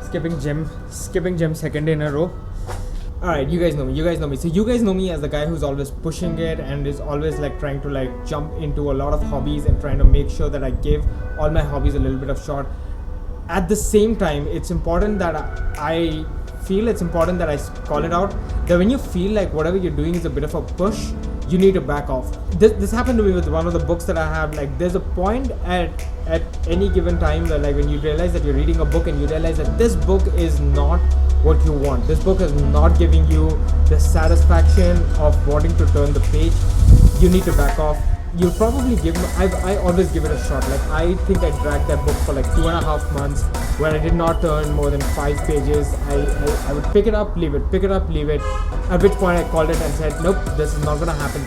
skipping gym second day in a row. Alright, you guys know me. So you guys know me as the guy who's always pushing it and is always like trying to like jump into a lot of hobbies and trying to make sure that I give all my hobbies a little bit of shot. At the same time, it's important that I feel it's important that I call it out that when you feel like whatever you're doing is a bit of a push, you need to back off. This happened to me with one of the books that I have. Like, there's a point at any given time where, like, when you realize that you're reading a book and you realize that this book is not what you want. This book is not giving you the satisfaction of wanting to turn the page. You need to back off. You'll probably I always give it a shot. Like, I think I dragged that book for like 2.5 months where I did not turn more than 5 pages. I would pick it up, leave it, pick it up, leave it. At which point I called it and said, nope, this is not gonna happen.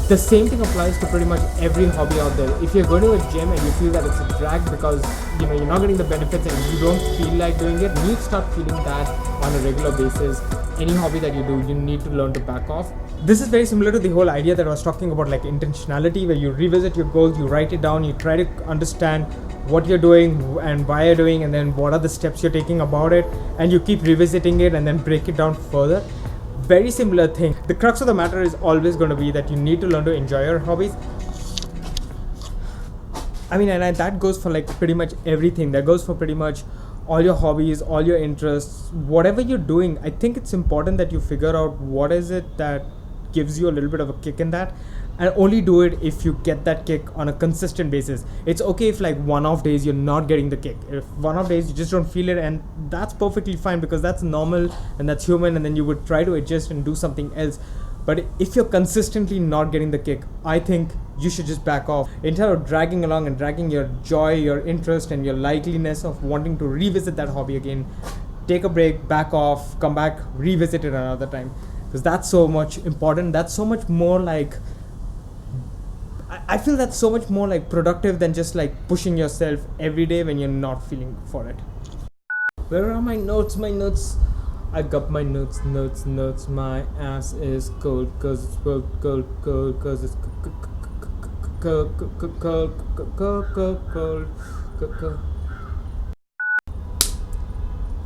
The same thing applies to pretty much every hobby out there. If you're going to a gym and you feel that it's a drag because you're not getting the benefits and you don't feel like doing it, you need to start feeling that on a regular basis. Any hobby that you do, you need to learn to back off. This is very similar to the whole idea that I was talking about, like intentionality, where you revisit your goals, you write it down, you try to understand what you're doing and why you're doing, and then what are the steps you're taking about it, and you keep revisiting it and then break it down further. Very similar thing. The crux of the matter is always going to be that you need to learn to enjoy your hobbies. I mean, and that goes for like pretty much everything. That goes for pretty much all your hobbies, all your interests, whatever you're doing. I think it's important that you figure out what is it that gives you a little bit of a kick in that, and only do it if you get that kick on a consistent basis. It's okay if like one-off days you're not getting the kick. If one-off days you just don't feel it, and that's perfectly fine because that's normal and that's human, and then you would try to adjust and do something else. But if you're consistently not getting the kick, I think you should just back off. Instead of dragging along and dragging your joy, your interest, and your likeliness of wanting to revisit that hobby again, take a break, back off, come back, revisit it another time. Because that's so much important. That's so much more like, I feel that's so much more like productive than just like pushing yourself every day when you're not feeling for it. Where are my notes? I got my notes. My ass is cold cause it's cold cause it's cold.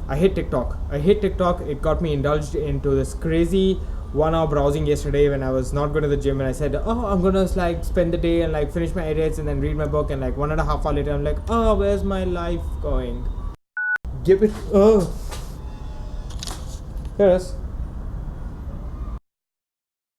I hate TikTok. It got me indulged into this crazy 1 hour browsing yesterday when I was not going to the gym, and I said, oh, I'm gonna like spend the day and like finish my edits and then read my book, and like 1.5 hours later I'm like, oh, where's my life going? Give it here it is.